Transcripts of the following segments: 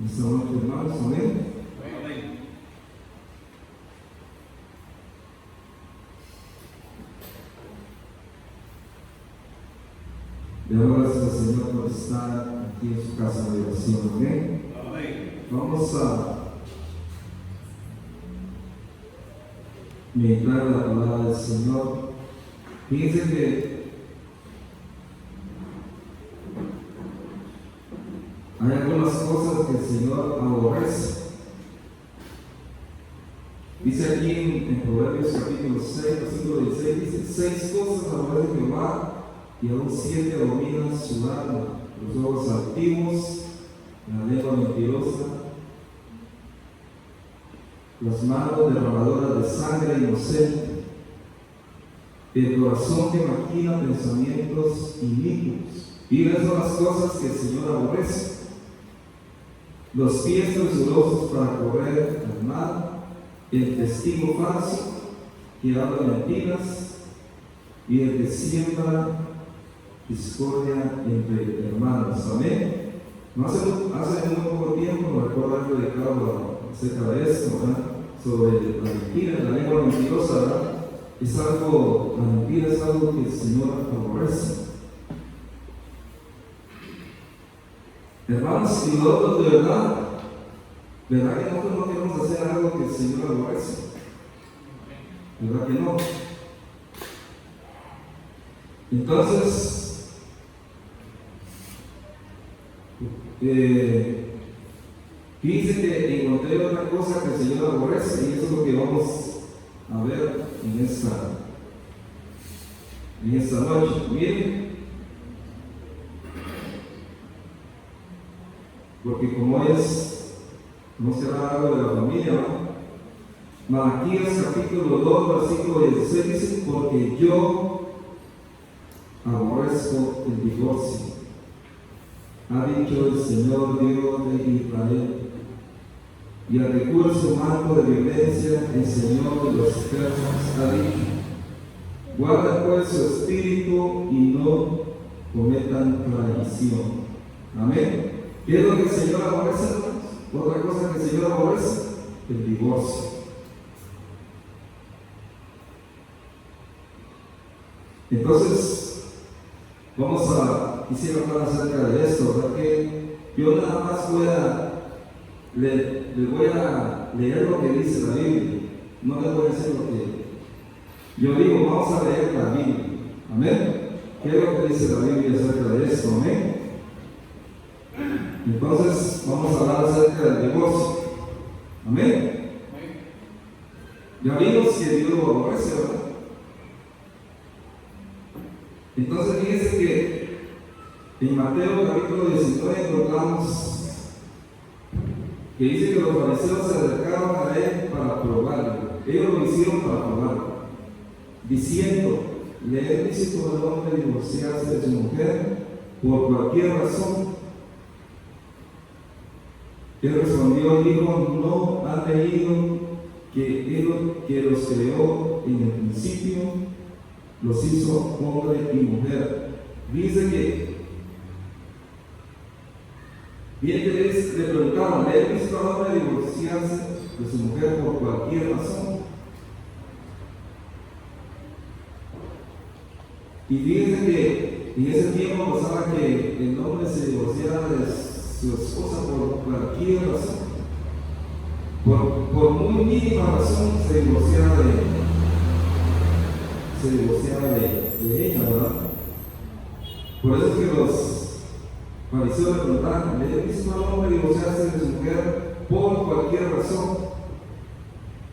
Esta noche, hermanos, amén. Le doy gracias al Señor por estar aquí en su casa de oración, amén. Vamos a meditar la palabra del Señor. Fíjense que hay algunas cosas que el Señor aborrece. Dice aquí en Proverbios capítulo 6, versículo 16, dice: 6 cosas aborrece Jehová, y aún 7 abominan su alma: los ojos altivos, la lengua mentirosa, las manos derramadoras de sangre inocente, el corazón que maquina pensamientos inicuos. Y esas son las cosas que el Señor aborrece: los pies presurosos para correr al mal, el testigo falso que habla mentiras, y el que siembra discordia entre hermanos. Amén. No hace muy poco tiempo me recuerdo haber predicado acerca de esto, ¿verdad? Sobre la mentira, la lengua mentirosa, ¿verdad? La mentira es algo que el Señor aborrece. Hermanos, y nosotros de verdad que nosotros no queremos hacer algo que el Señor aborrece? ¿Verdad que no? Entonces, fíjense que encontré otra cosa que el Señor aborrece, y eso es lo que vamos a ver en esta noche. Miren, porque como será algo de la familia, ¿no? Malaquías capítulo 2, versículo 16 dice: porque yo aborrezco el divorcio, ha dicho el Señor Dios de Israel, y al recurso manto de violencia el Señor de los ejércitos ha dicho: guarda pues su espíritu y no cometan traición. Amén. ¿Qué es lo que el Señor aborrece, hermanos? Otra cosa que el Señor aborrece: el divorcio. Entonces, quisiera hablar acerca de esto, ¿verdad? Que yo nada más les voy a leer lo que dice la Biblia, no les voy a decir lo que yo digo. Vamos a leer la Biblia, amén. ¿Qué es lo que dice la Biblia acerca de esto? Amén. Entonces, vamos a hablar acerca del divorcio, amén. Ya vimos que Dios lo aborrece, ¿verdad? Entonces, fíjense que en Mateo capítulo 19 encontramos que dice que los fariseos se acercaron a él para probarlo. Ellos lo hicieron para probarlo, diciendo: ¿le es lícito al hombre divorciarse de su mujer por cualquier razón? Él respondió y dijo: ¿no han leído que Él que los creó en el principio los hizo hombre y mujer? Dice que bien que le preguntaban: ¿le es lícito al hombre divorciarse de su mujer por cualquier razón? Y dice que en ese tiempo pasaba que el hombre se divorciara de su esposa por cualquier razón, por muy mínima razón se divorciara de ella, ¿verdad? Por eso es que los fariseos le preguntaron: ¿le es lícito al hombre divorciarse de su mujer por cualquier razón?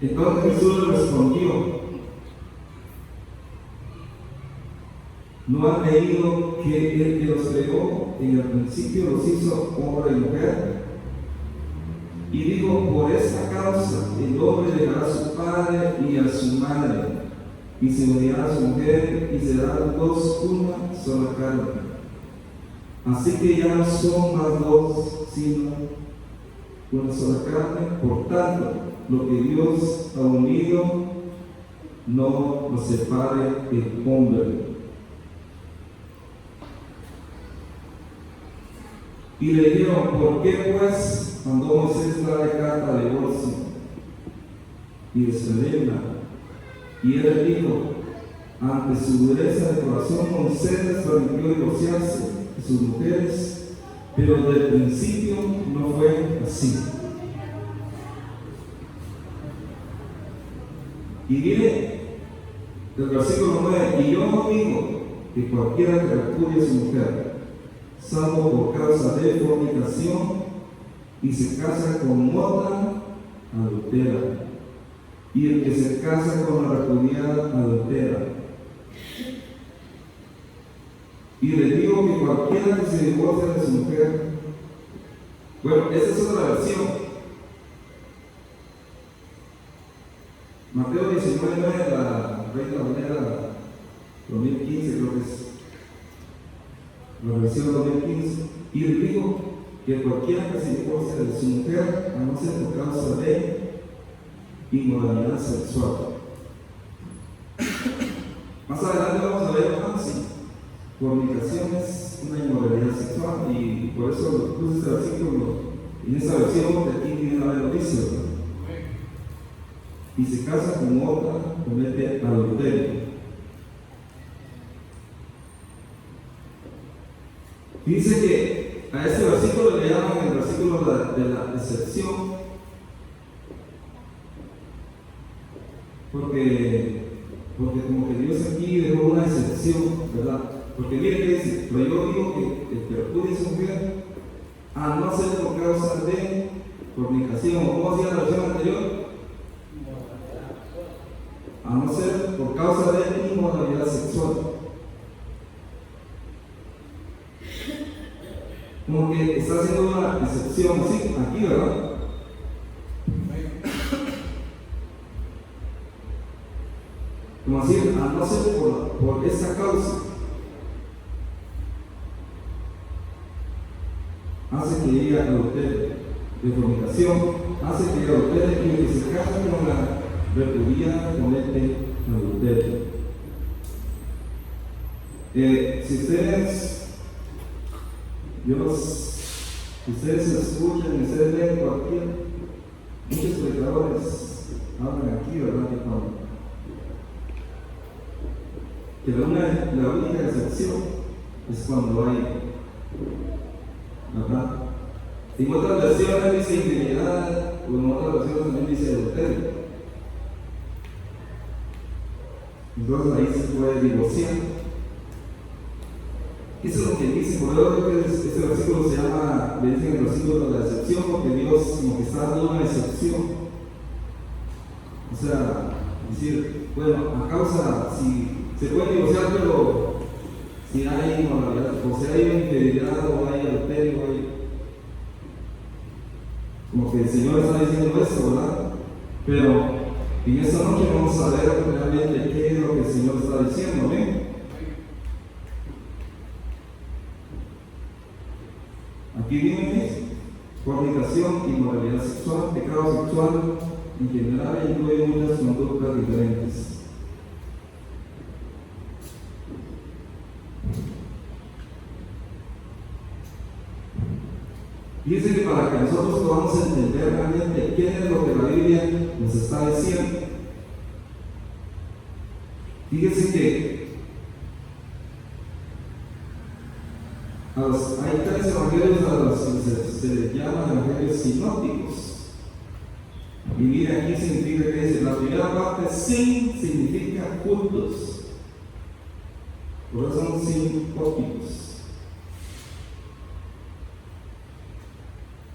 Entonces Jesús le respondió: ¿no han leído que el que los creó en el principio los hizo hombre y mujer? Y digo: por esta causa el hombre dejará a su padre y a su madre, y se unirá a su mujer, y serán dos una sola carne. Así que ya no son más dos, sino una sola carne. Por tanto, lo que Dios ha unido, no lo separe el hombre. Y le dijeron: ¿por qué pues mandó Moisés darle carta de divorcio y despedirla. Y él le dijo, ante su dureza de corazón, Moisés les permitió divorciarse de sus mujeres, pero desde el principio no fue así. Y mire el versículo 9, y yo no digo que cualquiera que repudie a su mujer, salvo por causa de fornicación, y se casa con otra, adultera. Y el que se casa con la repudiada, adultera. Y le digo que cualquiera que se divorcie de su mujer, bueno, esa es otra versión. Mateo 19, la Reina Valera 2015, creo que es la versión 2015, y le digo que cualquiera que se divorcie de su mujer, a no ser por causa de inmoralidad sexual. Más adelante vamos a ver si fornicación es una inmoralidad sexual, y por eso puse este versículo en esa versión, porque aquí viene a ver lo dice, ¿verdad? Y se casa con otra, comete adulterio. Dice que a este versículo le llaman el versículo de la excepción, porque como que Dios aquí dejó una excepción, ¿verdad? Porque mire que dice, pero yo digo que el que repudie a su mujer, a no ser por causa de fornicación, o como hacía la versión anterior, a no ser por causa de inmoralidad sexual. Como que está haciendo una excepción así, aquí, ¿verdad? Como decir, a no ser por esa causa, hace que llegue adulterio de fornicación, hace que llegue adulterio, y el que se casa con la repudiada comete adulterio. Si ustedes escuchan, ustedes leen muchos predicadores hablan aquí, ¿verdad? Que la única excepción es cuando hay, ¿verdad? En otras versiones dice infidelidad, o en otras versiones también dice adulterio. Entonces ahí se puede divorciar. Eso es lo que dice, por eso creo que este versículo se llama, le dicen el versículo de la excepción, porque Dios como que está dando una excepción. O sea, decir, bueno, a causa, si se puede divorciar, pero si hay inmoralidad, o si hay infidelidad, o hay adulterio, como que el Señor está diciendo esto, ¿verdad? Pero en esta noche vamos a ver realmente qué es lo que el Señor está diciendo, ¿ven? Aquí viene fornicación, inmoralidad sexual, pecado sexual, en general incluye muchas conductas diferentes. Dice que para que nosotros podamos entender realmente qué es lo que la Biblia nos está diciendo, fíjese que hay tres evangelios a los que se les llama evangelios sinópticos. Y mira, aquí significa que dice, la primera parte sin significa juntos, por eso son sinópticos.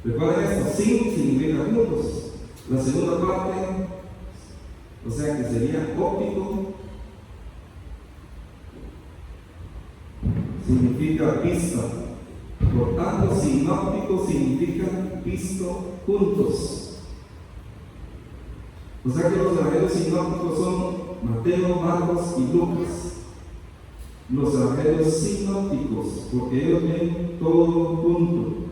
Recuerden esto, sin significa juntos. La segunda parte, o sea que sería óptico, significa vista. Por tanto, sinóptico significa visto juntos. O sea que los evangelios sinópticos son Mateo, Marcos y Lucas. Los evangelios sinópticos, porque ellos ven todo junto.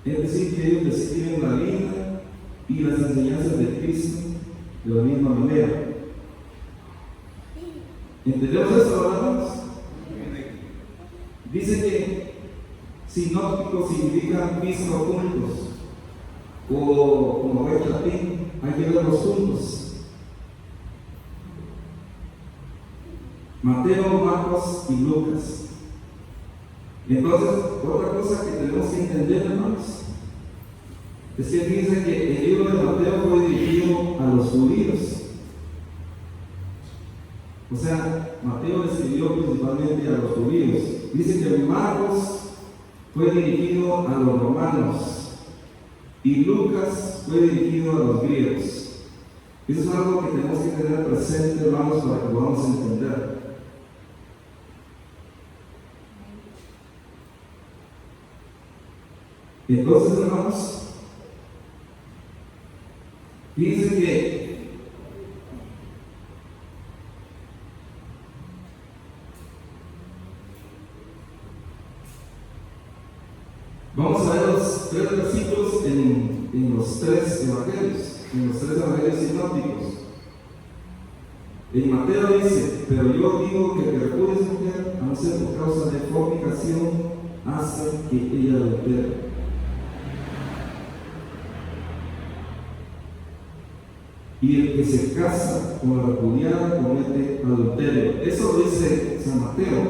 Es decir, que ellos describen la vida y las enseñanzas de Cristo de la misma manera. ¿Entendemos esto, hermanos? Dice que sinóptico significa visto juntos. o como ve Chapín, hay que verlos juntos. Mateo, Marcos y Lucas. Entonces, otra cosa que tenemos que entender, hermanos, es que dice que el libro de Mateo fue dirigido a los judíos. O sea, Mateo le escribió principalmente a los judíos. Dice que Marcos fue dirigido a los romanos y Lucas fue dirigido a los griegos. Eso es algo que tenemos que tener presente, hermanos, para que podamos entender. Entonces, hermanos, fíjense que vamos a ver los 3 versículos en los 3 evangelios, sinópticos. En Mateo dice: pero yo digo que el que repudia a su mujer, a no ser por causa de fornicación, hace que ella adultere. Y el que se casa con la repudiada comete adulterio. Eso lo dice San Mateo.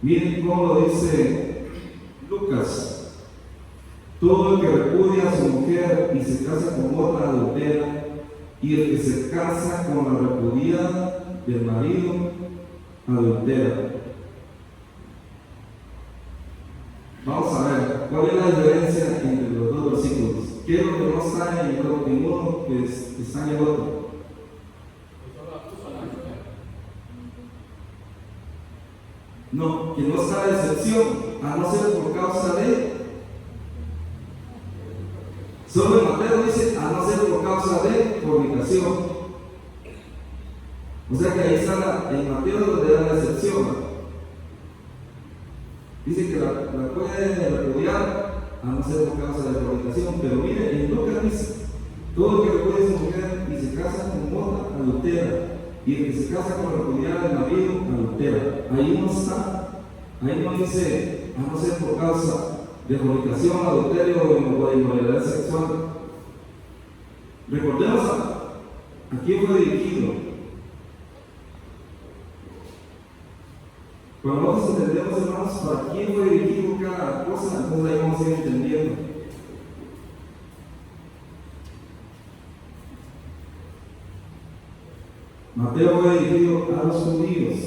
Miren cómo lo dice Lucas: todo el que repudia a su mujer y se casa con otra adultera, y el que se casa con la repudiada del marido adultera. Vamos a ver cuál es la diferencia entre los dos versículos. ¿Qué es lo que no está en uno que está en el otro? No, que no está la excepción, a no ser por causa de. Solo en Mateo dice: a no ser por causa de fornicación. O sea que ahí está en Mateo donde da la excepción. Dice que la puede repudiar a no ser por causa de fornicación, pero mire, en Lucas dice: todo el que repudia a su mujer y se casa con otra adultera, y el que se casa con la repudiada del marido adultera. Ahí no está, ahí no dice a no ser por causa de fornicación, adulterio o de inmoralidad sexual. Recordemos a quién fue dirigido. Cuando nosotros entendemos, hermanos, para quién fue dirigido cada cosa, entonces ahí vamos a ir entendiendo. Mateo fue dirigido a los judíos,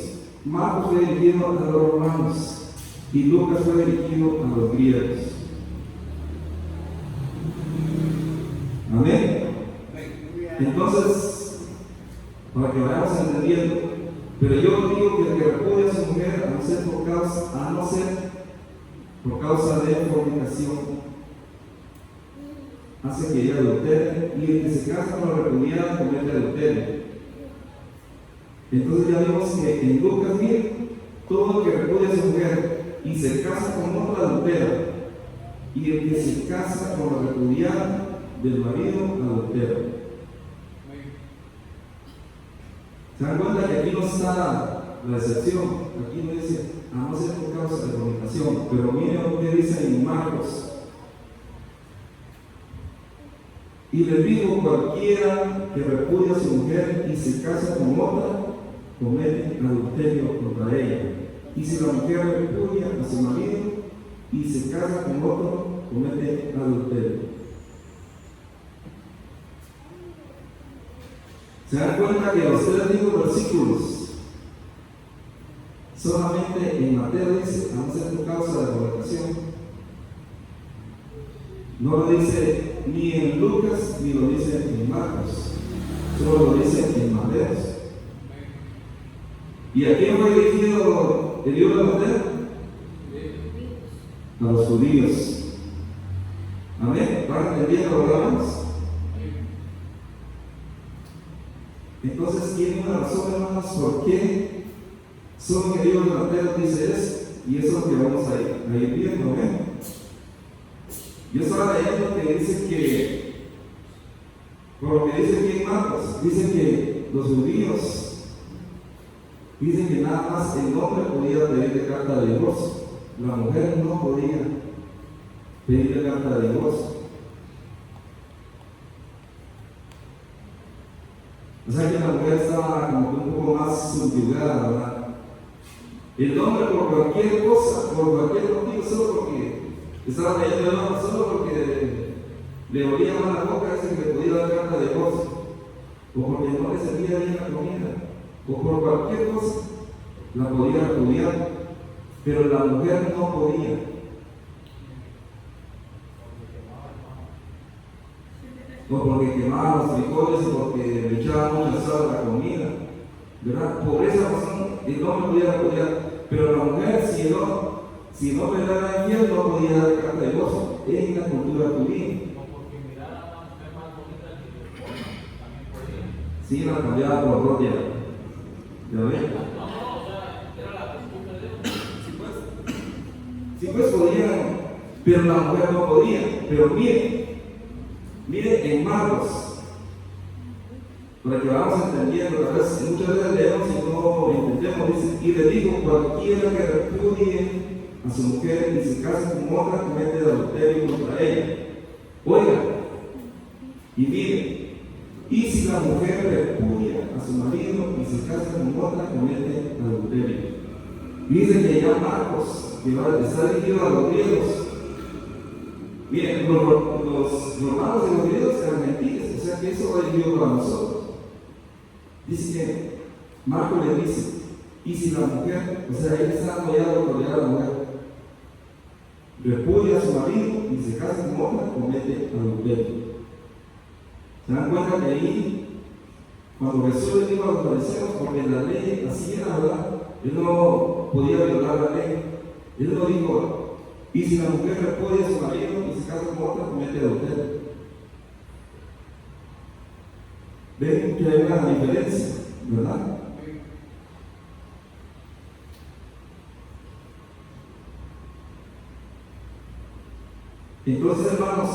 Marcos fue dirigido a los romanos y Lucas fue dirigido a los griegos. Amén. Entonces, para que vayamos entendiendo, pero yo digo que el que repudia a su mujer, a no ser por causa de fornicación, hace que ella adultere, y el que se casa con la repudiada comete adulterio. Entonces ya vemos que en Lucas, miren, todo el que repudia a su mujer y se casa con otra adultera, y el que se casa con la repudiada del marido adultera. ¿Se dan cuenta que aquí no está la excepción? Aquí no dice a no ser por causa de fornicación, pero miren lo que dice en Marcos: y les digo, cualquiera que repudia a su mujer y se casa con otra, comete adulterio contra ella. Y si la mujer repudia a su marido y se casa con otro, comete adulterio. ¿Se dan cuenta que los 3 mismos versículos solamente en Mateo dice a no ser por causa de fornicación? No lo dice ni en Lucas ni lo dice en Marcos, solo lo dice en Mateo. ¿Y a quién fue dirigido el libro de Mateo? A los judíos. Amén. ¿Van entendiendo lo que hablamos? Entonces tiene una razón, hermanos, por qué solo en el libro de Mateo dice eso, y eso es lo que vamos a ir viendo. ¿Ven? Yo estaba leyendo que dice que, por lo que dice aquí en Marcos, dice que los judíos dicen que nada más el hombre podía pedirle carta de divorcio, la mujer no podía pedirle carta de divorcio. O sea que la mujer estaba como que un poco más subyugada, ¿verdad? El hombre por cualquier cosa, por cualquier motivo, solo porque estaba leyendo el hombre, solo porque le olía mal la boca, ese que le podía dar carta de divorcio, o porque no le servía bien la comida, o por cualquier cosa, la podía repudiar, pero la mujer no podía. O porque quemaba los frijoles, o porque le echaba mucha sal a la comida, ¿verdad? Por esa razón el hombre podía repudiar, pero la mujer, si no le daba infiel, no podía dar carta de divorcio en la cultura judía. Sí, la cambiaba por rodia. ¿Ya ven? Sí, pues podían, pero la mujer no podía. Pero mire en Marcos, para que vamos entendiendo, muchas veces leemos y no entendemos, dice, y le dijo, cualquiera que repudie a su mujer y se case con otra, comete adulterio contra ella. Oiga, y mire, y si la mujer repudia a su marido y se casa con otra, comete adulterio. Dice que ya Marcos, que está dirigido a los griegos. Miren, los romanos y los griegos eran gentiles, o sea que eso va dirigido para nosotros. Dice que Marcos le dice, y si la mujer, o sea, él está apoyado por a la mujer, repudia a su marido y se casa con otra, comete adulterio. ¿Se dan cuenta que ahí, cuando Jesús le dijo a los fariseos, porque la ley así era, ¿verdad? Él no podía violar la ley. Él no dijo, y si la mujer repudia a su marido y se casa con otra, comete adulterio. Ven que hay una diferencia, ¿verdad? Entonces, hermanos,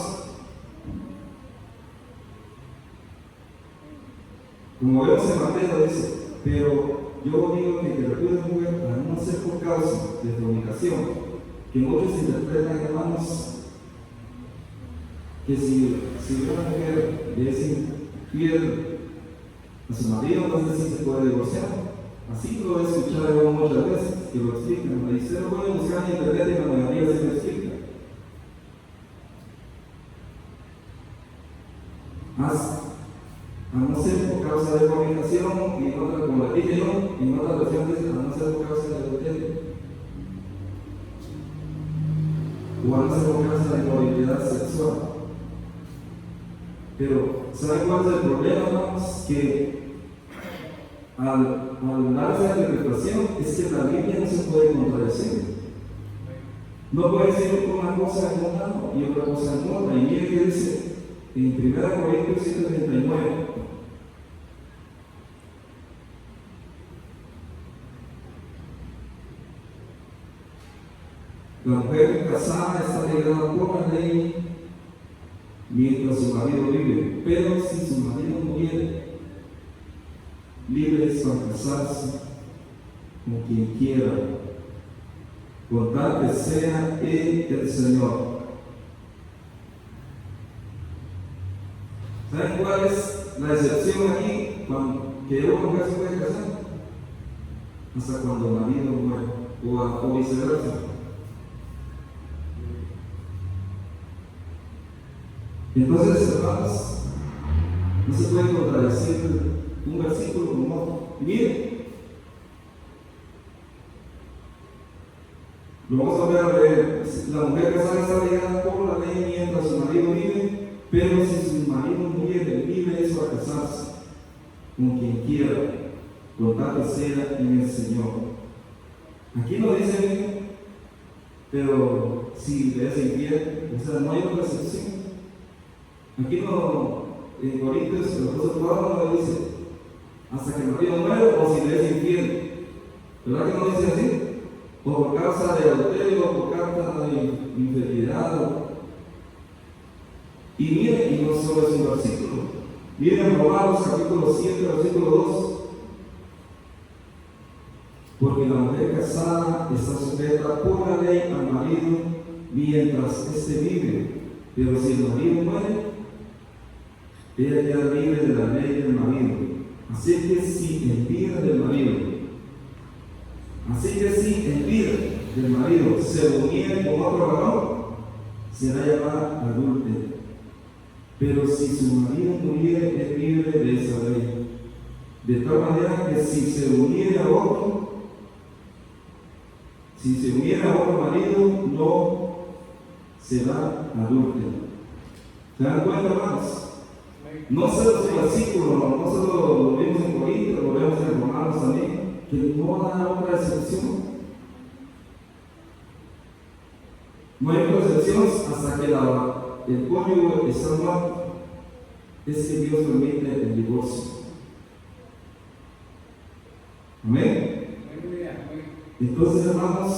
como vemos en Mateo dice, pero yo digo que repudie a mujer para no ser por causa de fornicación, que muchos interpretan, hermanos, que si una mujer le es infiel a su marido, entonces sí se puede divorciar. Así lo he escuchado yo muchas veces, que lo explican. Y usted lo puede buscar en internet y la mayoría se lo explica. A no ser por causa de fornicación, y en otra, como le dije yo, en otra versión dice, a no ser por causa de adulterio, o a no ser por causa de inmovilidad sexual. Pero, ¿saben cuál es el problema, hermanos? Que al darse la interpretación, es que la Biblia no se puede contradecir. No puede ser una cosa en un lado y otra cosa en otra. Y miren que dice en 1 Corintios 7:39. La mujer casada está ligada por la ley mientras su marido vive, pero si su marido muere, libre es para casarse con quien quiera, con tal que sea el Señor. ¿Saben cuál es la excepción aquí? Que una mujer se puede casar hasta cuando el marido muere, o viceversa. Entonces, hermanos, no se puede contradecir un versículo con otro. Y miren, lo vamos a ver a leer. La mujer casada está ligada por la ley mientras su marido vive, pero si su marido muere, libre es para casarse con quien quiera, con tal que sea en el Señor. Aquí no dice, pero si le es infiel, o sea, no hay otra excepción. Aquí no, en Corintios, el apóstol Pablo no dice hasta que el marido muere o si le es infiel. ¿Verdad que no dice así? O por causa de adulterio, o por causa de infidelidad. Y miren, y no solo es un versículo. Miren Romanos capítulo 7, versículo 2. Porque la mujer casada está sujeta por la ley al marido mientras éste vive. Pero si el marido muere, ella queda libre de la ley del marido. Así que si el líder del marido se uniere con otro varón, será llamada adúltera. Pero si su marido muriere, es libre de esa ley. De tal manera que si se uniere a otro marido, no será adúltera. ¿Se dan cuenta, hermanos? No solo ese versículo, no solo lo vemos en Corintios, lo vemos en Romanos también, que no da otra excepción. No hay otra excepción hasta que el cónyuge está muerto. Es que Dios permite el divorcio. Amén. Entonces, hermanos,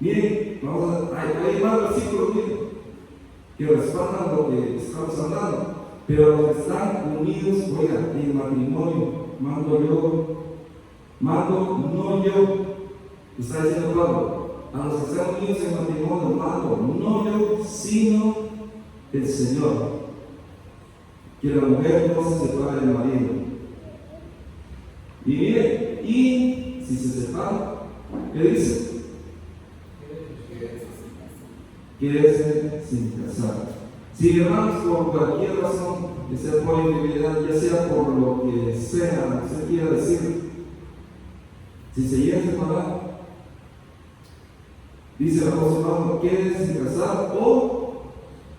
miren, hay más versículos que respaldan lo que estamos hablando, pero los que están unidos, oigan, en matrimonio, mando no yo, está diciendo Pablo, a los que están unidos en matrimonio, mando no yo, sino el Señor, que la mujer no se separe del marido. Y miren, y si se separa, ¿qué dice? Quédese sin casar. Si hermanos, por cualquier razón, que sea por infidelidad, ya sea por lo que sea, usted quiera decir, si se llega a separar, dice el apóstol Pablo, quédese sin casar o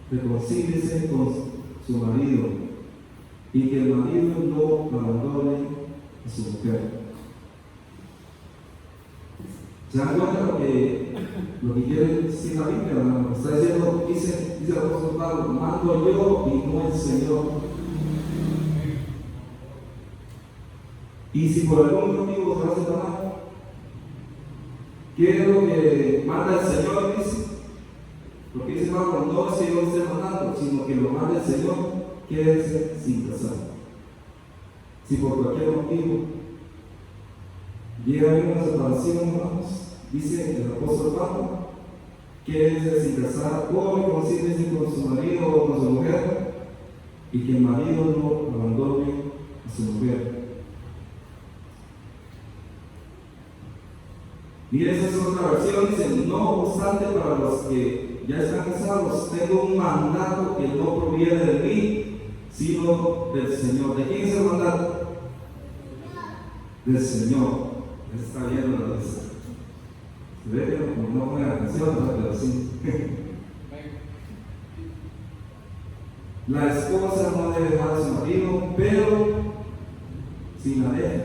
reconcíliese con su marido, y que el marido no abandone a su mujer. ¿Se dan cuenta lo que quiere decir la Biblia, hermano? Está diciendo, dice el apóstol Pablo, mando yo y no el Señor. Y si por algún motivo se va a separar, ¿qué es lo que manda el Señor? Dice, porque dice Pablo, no es que yo lo esté mandando, sino que lo manda el Señor, quédese sin casar. Si por cualquier motivo llega a haber una separación, hermanos, dice el apóstol Pablo, quédese sin casar o reconcíliese con su marido o con su mujer, y que el marido no abandone a su mujer. Mire, esa es otra versión, dice, no obstante, para los que ya están casados, tengo un mandato que no proviene de mí, sino del Señor. ¿De quién es el mandato? Del Señor. Está viendo la lista. Se ve que no pone la canción, pero sí. La esposa no debe dejar a su marido, pero si la deja,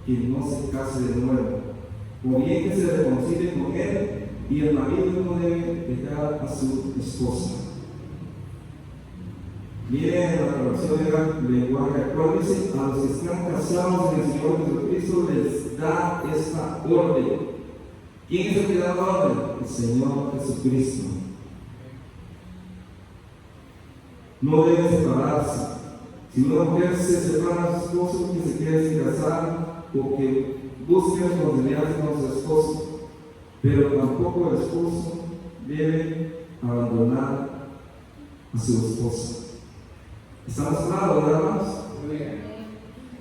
que no se case de nuevo, o bien que se reconcilie con él, y el marido no debe dejar a su esposa. Miren la traducción del lenguaje actual, dice, a los que están casados en el Señor Jesucristo les da esta orden. ¿Quién es el que da la orden? El Señor Jesucristo. No debe separarse. Si una mujer se separa de su esposo, que se quede sin casar, o que busque reconciliarse con su esposo, pero tampoco el esposo debe abandonar a su esposa. ¿Estamos claros, verdad, hermanos?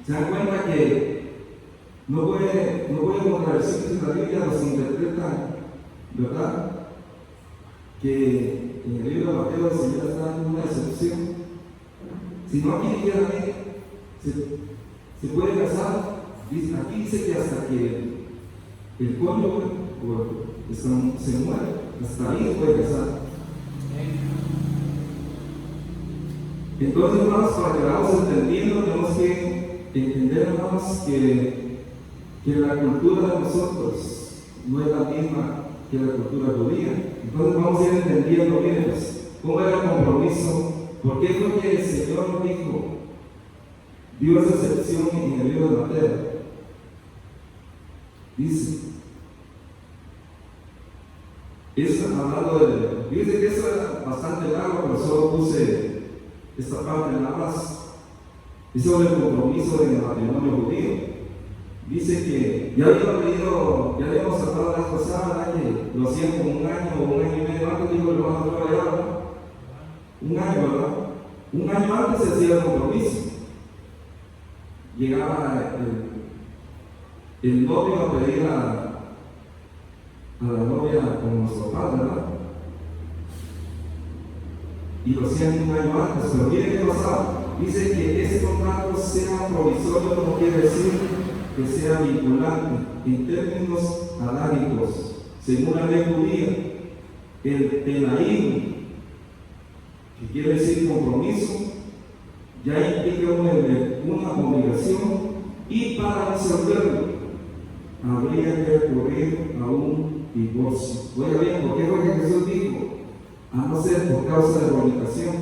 ¿Se dan cuenta que no puede contradecirse en la Biblia? Los interpretan, ¿verdad? Que en el libro de Mateo el Señor está dando una excepción. Si no, aquí ligeramente se puede casar. Aquí dice que hasta que el cónyuge se muere, hasta ahí se puede casar. Entonces, hermanos, para que vamos entendiendo, tenemos que entender, hermanos, que la cultura de nosotros no es la misma que la cultura judía. Entonces vamos a ir entendiendo bien, pues, cómo era el compromiso, porque es lo que el Señor dijo, dio esa excepción en el libro de Mateo. Dice, hablando de, dice que eso era bastante largo, pero solo puse esta parte nada más. Dice sobre el compromiso en el matrimonio judío. Dice que ya habíamos hablado la vez pasada, que lo hacían como un año o un año y medio antes, dijo el hermano que allá, un año, ¿verdad? Un año antes se hacía el compromiso. llegaba el novio a pedir a la novia como nuestro padre, ¿verdad? Y lo hacían un año antes, pero miren qué pasaba. Dice que ese contrato sea provisorio, no quiere decir que sea vinculante en términos adágicos. Según la ley judía, el tenaín, que quiere decir compromiso, ya implica una obligación, y para resolverlo habría que recurrir a un divorcio. Oiga bien, ¿por qué fue que Jesús dijo? A no ser por causa de fornicación.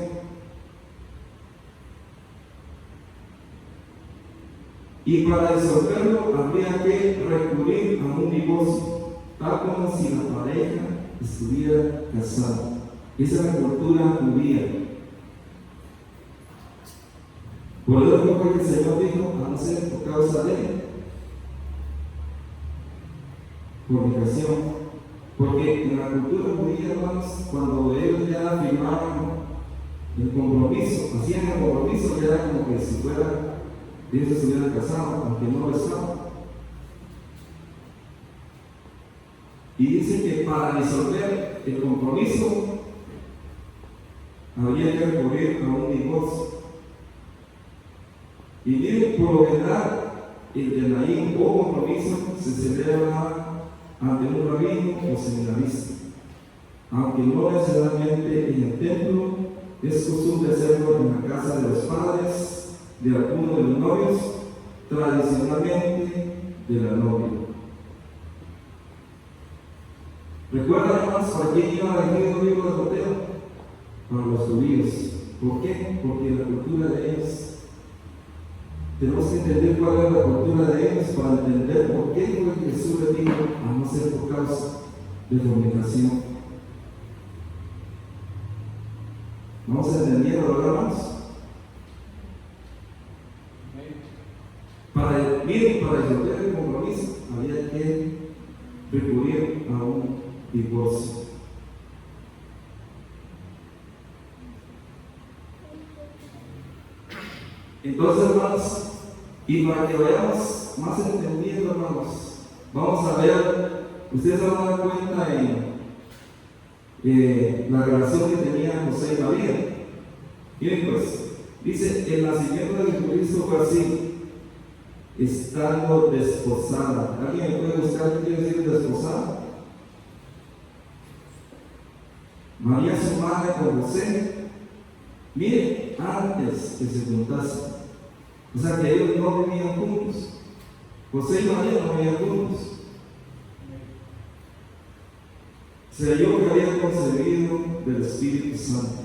Y para resolverlo habría que recurrir a un divorcio, tal como si la pareja estuviera casada. Esa es la cultura judía. Por eso fue que el Señor dijo, a no ser por causa de fornicación. Porque en la cultura judía, hermanos, cuando ellos ya firmaban el compromiso, hacían el compromiso, ya era como que si fuera ellos se estuvieran casados, aunque no lo estaban. Y dice que para disolver el compromiso había que recurrir a un divorcio. Y miren, por lo general, el tenaín o compromiso se celebra ante un rabino o seminarista, aunque no necesariamente en el templo. Es costumbre hacerlo en la casa de los padres de alguno de los novios, tradicionalmente de la novia. ¿Recuerdan, hermanos, para quién iba a elegir el libro de Mateo? Para los judíos. ¿Por qué? Porque la cultura de ellos. Tenemos que entender cuál es la cultura de ellos para entender por qué fue que Jesús le dijo a no ser por causa de fornicación. ¿Vamos entendiendo, hermanos? Para resolver el compromiso había que recurrir a un divorcio. Entonces, hermanos, y para que vayamos más entendiendo, hermanos, vamos a ver, ustedes se van a dar cuenta en la relación que tenían José y María. Miren, pues, dice, el nacimiento de Jesucristo fue así, estando desposada. ¿Alguien me puede buscar qué quiere decir desposada? María su madre con José, miren, antes que se juntasen. O sea que ellos no vivían juntos. José y María no vivían juntos. Se halló que había concebido del Espíritu Santo.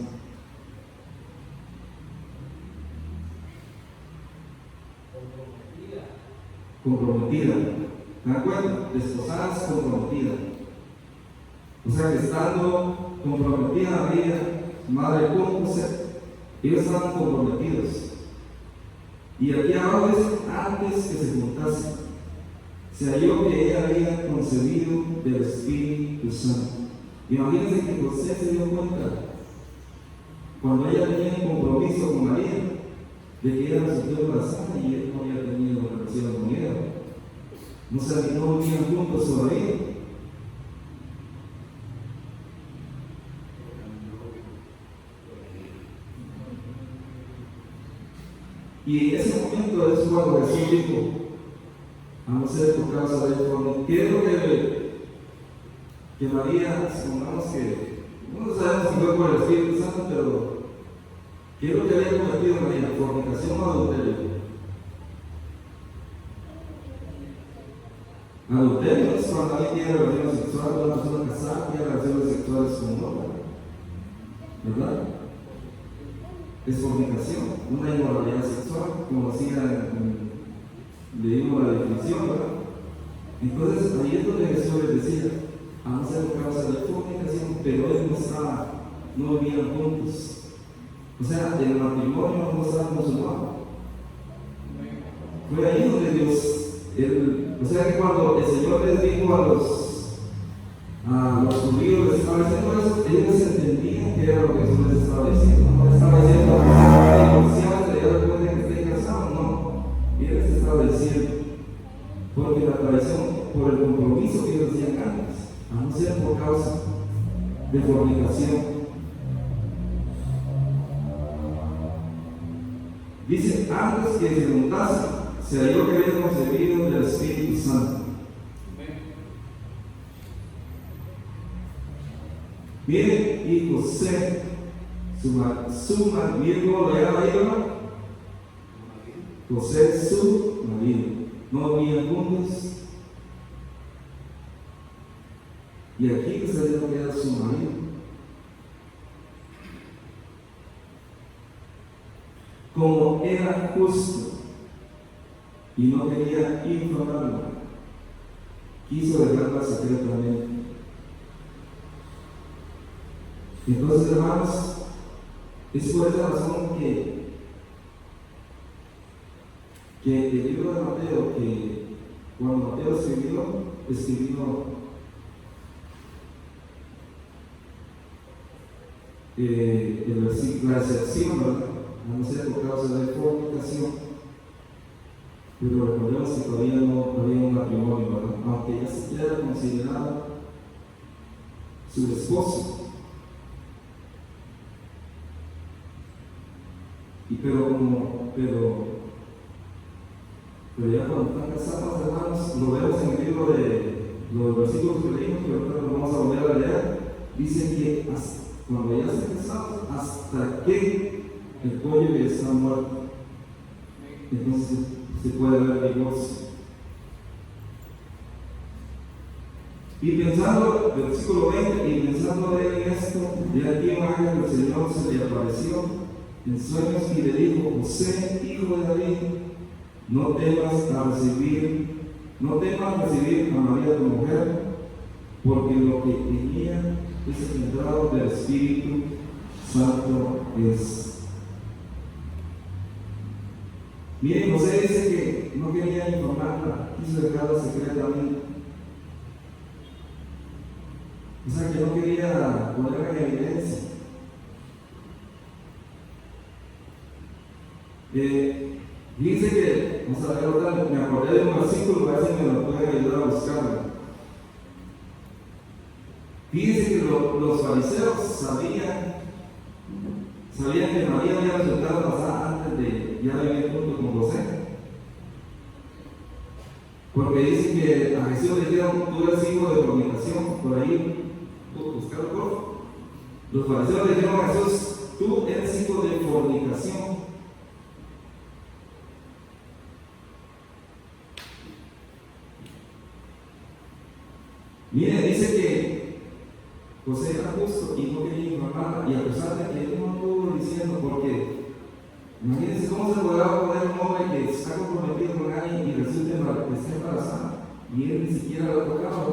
Comprometida. ¿De acuerdo? Desposadas, comprometida. O sea que estando comprometida María, madre con José, ellos estaban comprometidos. Y aquí abajo dice, antes que se juntasen, se halló que ella había concebido del Espíritu Santo. Imagínense que José se dio cuenta, cuando ella tenía un compromiso con María, de que ella resultó embarazada y él no había tenido relación con ella. No sabían, no vivían juntos todavía. Y en ese momento es cuando Jesús dijo, a no ser por causa de esto, quiero que María, supongamos que, no sabemos si fue por el Espíritu Santo, pero quiero que haya cometido María fornicación o adulterio. Adulterio es cuando alguien tiene relaciones sexuales, una persona casada tiene relaciones sexuales con un hombre, ¿verdad? Es fornicación, una inmoralidad sexual, como leímos la definición, ¿verdad? Entonces, ahí es donde Jesús les decía, a no ser por causa de fornicación, pero él no vivían juntos. O sea, el matrimonio no estaba consumado. Fue ahí donde Dios, o sea que cuando el Señor les dijo a los judíos, les estaba diciendo eso, ellos entendían que era lo que Jesús les estaba diciendo. No les estaba diciendo, divorciarse, ya después de que estén casados, no. Y él causa de fornicación. Dice, antes que se juntase, se halló que había concebido del Espíritu Santo. Miren, y José, su marido, ¿le llama ahí, José, su marido, no vivían juntos. Y aquí se halló que era su marido. Como era justo y no quería infamarla, quiso dejarla secretamente. Entonces, hermanos, es por esa razón que el libro de Mateo, que cuando Mateo escribió la excepción, ¿verdad? A no ser por causa de fornicación, pero recordemos que todavía no había un matrimonio, ¿verdad? Aunque ya era considerado su esposo. Pero ya cuando están casados, hermanos, lo vemos en el libro de los versículos que leímos, que ahorita lo vamos a volver a leer. Dice que cuando ya están casados, hasta que el cónyuge está muerto, entonces se puede ver divorcio. Y pensando, versículo 20, y pensando en esto, de aquí un ángel del Señor se le apareció en sueños y le dijo: José, hijo de David, no temas recibir a María tu mujer, porque lo que tenía es engendrado del Espíritu Santo es. Miren, José dice que no quería informarla, quiso dejarla secretamente. O sea, que no quería ponerla en evidencia. Dice que, vamos a ver otra, me acordé de un versículo, a ver si me lo pueden ayudar a buscarlo. Dice que los fariseos sabían que María había resultado pasar antes de ya vivir junto con José. Porque dice que a Jesús le dijeron: tú eres hijo de fornicación. Por ahí, buscarlo, por favor. Los fariseos le dijeron a Jesús: tú eres hijo de fornicación. Mire, dice que José era justo y no quería informarla, y a pesar de que él no estuvo diciendo, porque imagínense cómo se podrá poner un hombre que está comprometido con alguien y resulta que está embarazada y él ni siquiera lo ha tocado.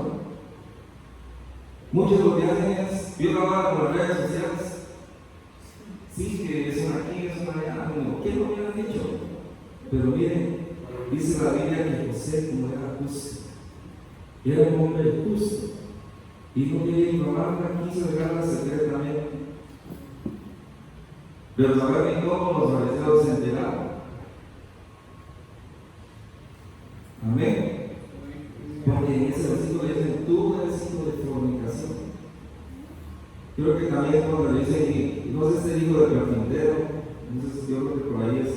Muchos lo que hacen es, yo hablaba por las redes sociales, sí, que es una aquí, es una allá, como, ¿qué no hubieran dicho? Pero miren, dice la Biblia que José, como era justo, era un hombre justo y no quería informarla, quiso dejarla secretamente. Pero saben cómo los fariseos se enteraron. Amén. Porque en ese versículo dicen: tú eres hijo de fornicación. Creo que también cuando le dicen, no sé si es hijo de carpintero, entonces yo creo que por ahí es.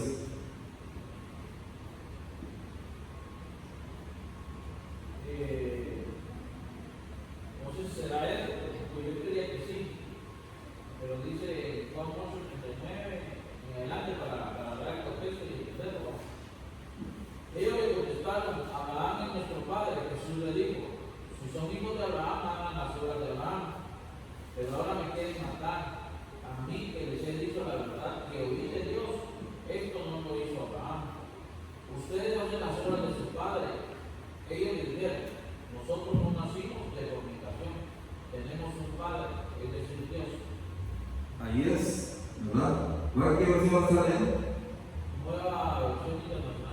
Ahí es, ¿verdad? ¿Ahora qué versión está leyendo?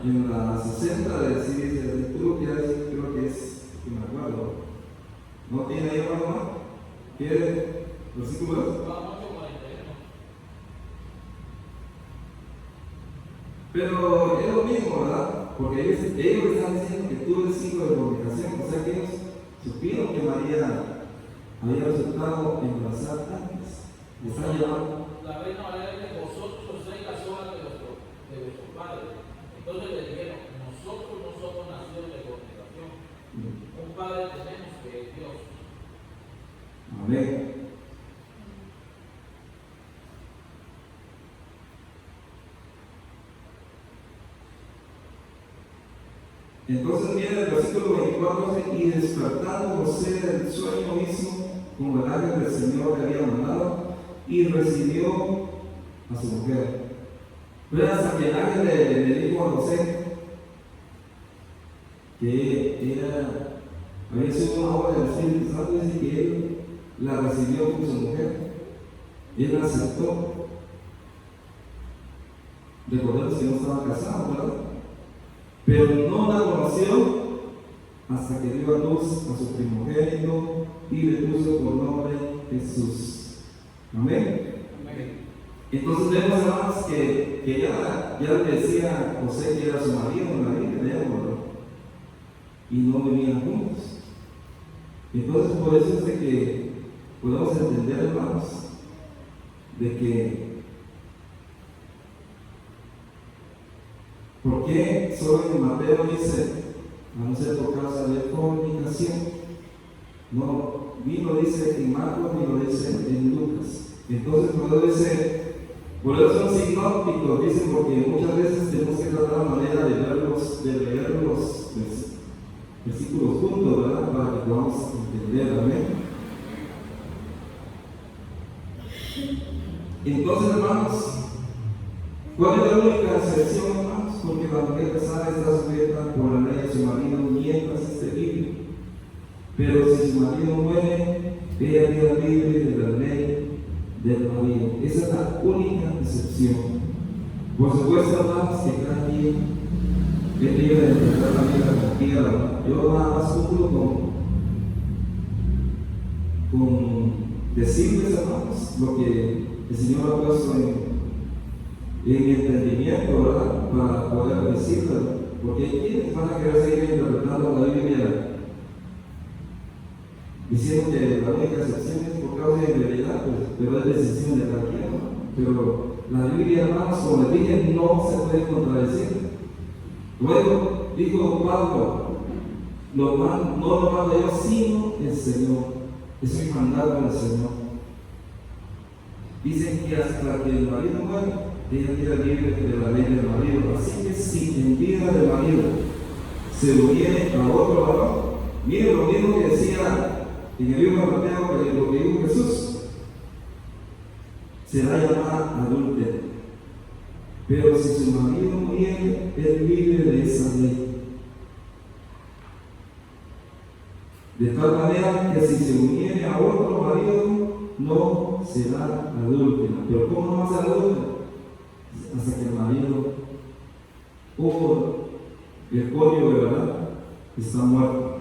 En la 60 de sí dice: tú creo que es, que me acuerdo. ¿No tiene ahí algo más? ¿Quiere versículo 2? Pero es lo mismo, ¿verdad? Porque ellos están diciendo que tú eres hijo de fornicación. O sea que ellos supieron que María había resultado embarazada antes. Le está llevando. La Reina Valera dice: vosotros os sois las obras de vuestro padre. Entonces le dijeron: nosotros no somos nacidos de fornicación. Un padre tenemos que es Dios. Amén. Entonces viene el versículo 24: y despertando José del sueño hizo como el ángel del Señor le había mandado y recibió a su mujer. Pero hasta que el ángel le dijo a José que había sido una obra del Espíritu Santo, dice que él la recibió como su mujer. Él la aceptó. Recordemos que no estaba casado, ¿verdad? Pero no la conoció hasta que dio a luz a su primogénito y le puso por nombre Jesús. Amén. Amén. Entonces vemos, hermanos, que ya le decía a José que era su marido en la Biblia, ¿verdad? Y no vivían juntos. Entonces por eso es de que podemos entender, hermanos, de que ¿por qué solo en Mateo dice, a no ser por causa de fornicación? No, ni lo dice en Marcos ni lo dice en Lucas. Entonces, por eso son sinópticos, dicen, porque muchas veces tenemos que tratar la manera de leer los versículos juntos, ¿verdad? Para que podamos entender, amén. Entonces, hermanos, ¿cuál es la única excepción, hermanos? Porque la mujer casada está sujeta por la ley a su marido mientras esté libre. Pero si su marido muere, ella queda libre de la ley del marido. Esa es la única excepción. Por supuesto, hermanos, que cada quien es libre de enfrentar la vida como quiera. Yo nada más cumplo con decirles, hermanos, lo que el Señor ha puesto en mi entendimiento, ¿verdad? Para poder decirlo. Porque hay quienes van a querer seguir interpretando la Biblia diciendo que la única excepción es por causa de infidelidad, pues, pero es decisión de cada quien, ¿no? Pero la Biblia, hermanos, como les dije, no se puede contradecir. Luego dijo Pablo: no lo mando yo, sino el Señor. Es un mandato del Señor. Dicen que hasta que el marido muera, ella queda libre de la ley del marido. Así que si en vida del marido se uniere a otro varón, miren lo mismo que decía en el libro de Mateo, que lo que dijo Jesús: será llamada adúltera. Pero si su marido muriere, es libre de esa ley. De tal manera que si se uniere a otro marido, no será adúltera. Pero ¿cómo no va a ser adúltera? Hasta que el marido, por el código de verdad, está muerto.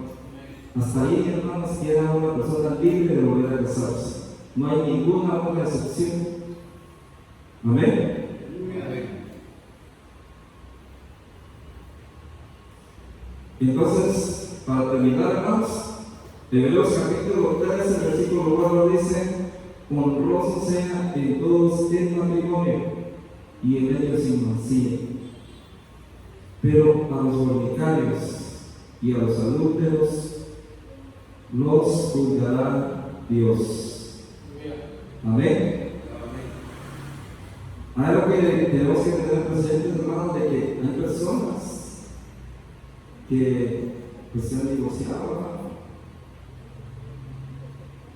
Hasta ahí, hermanos, queda una persona libre de volver a casarse. No hay ninguna otra excepción. Amén. Entonces, para terminar, hermanos, Hebreos capítulo 13, versículo 4 dice: honroso sea en todos el matrimonio y en ellos sin mancilla. Pero a los fornicarios y a los adúlteros los juzgará Dios. Amén. Hay algo que tenemos que tener presente, hermanos, de que hay personas que se han divorciado, hermano.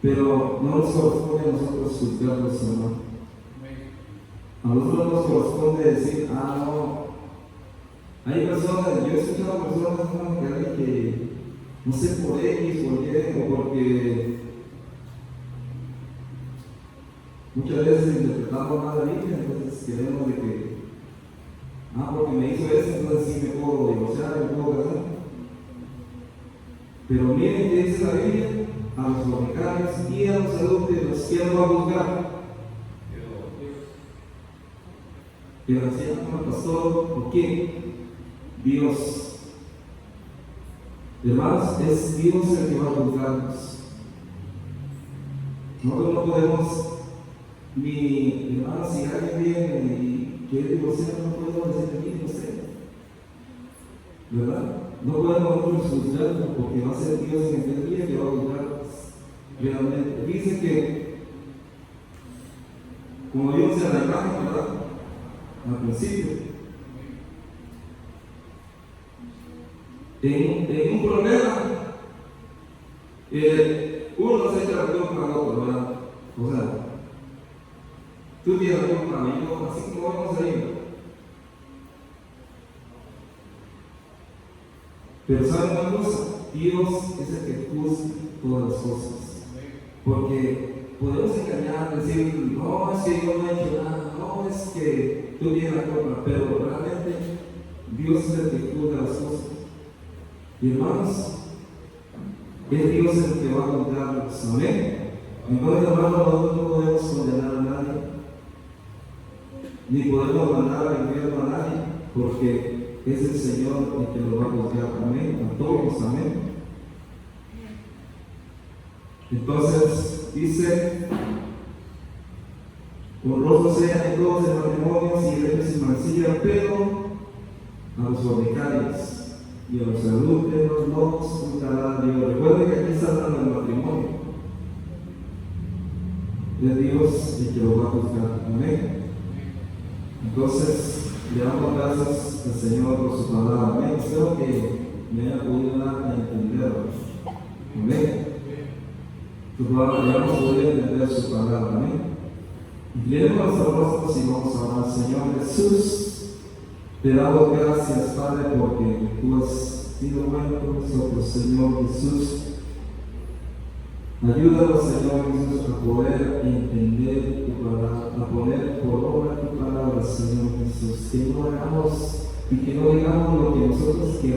Pero no nos corresponde a nosotros juzgarlos, hermano. A nosotros nos corresponde decir: no. Hay personas, yo he escuchado personas, hermano, que no sé por X, por Y, o porque muchas veces interpretamos mal la Biblia, entonces queremos de que, porque me hizo eso, entonces sí me puedo divorciar, me puedo casar. Pero miren que dice la Biblia: a los fornicarios y a los adúlteros, ¿quién va a juzgar? ¿El anciano, el pastor o quién? Dios. Hermanos, es Dios el que va a juzgarnos. Nosotros no podemos, mi hermano, si alguien viene y quiere divorciar, no podemos decirle que divorcie, ¿verdad? No podemos nosotros juzgarlo porque va a ser Dios en aquel día que va a juzgar realmente. Dice que, como vimos en la imagen, ¿verdad? Al principio, en un problema, uno se echa la culpa al otro, ¿verdad? O sea, tú tienes la culpa, amigo, así como vamos a ir. Pero ¿saben una cosa? Dios es el que juzga todas las cosas. Porque podemos engañar, decir, no, es que yo no he hecho nada, no, es que tú tienes la culpa, pero realmente Dios es el que juzga las cosas. Y hermanos, es Dios el que va a juzgarlos. Amén. Entonces, hermanos, nosotros no podemos condenar a nadie, ni podemos mandar al infierno a nadie, porque es el Señor el que lo va a juzgar. Amén. A todos. Amén. Entonces, dice: honrosos sean todos en matrimonios y ellos sin mancilla, pero a los fornicarios y a los adúlteros no juzgará Dios. Recuerden que aquí está hablando del matrimonio. Es Dios el que lo va a juzgar. Amén. Entonces, le damos gracias al Señor por su palabra. Amén. Espero que me haya podido dar a entender. Amén. Su palabra, le hemos podido entender su palabra. Amén. Y leemos los rostros y vamos a orar. Señor Jesús, te damos gracias, Padre, porque tú has sido bueno con nosotros, Señor Jesús. Ayúdanos, Señor Jesús, a poder entender tu palabra, a poner por obra tu palabra, Señor Jesús. Que no hagamos y que no digamos lo que nosotros queramos.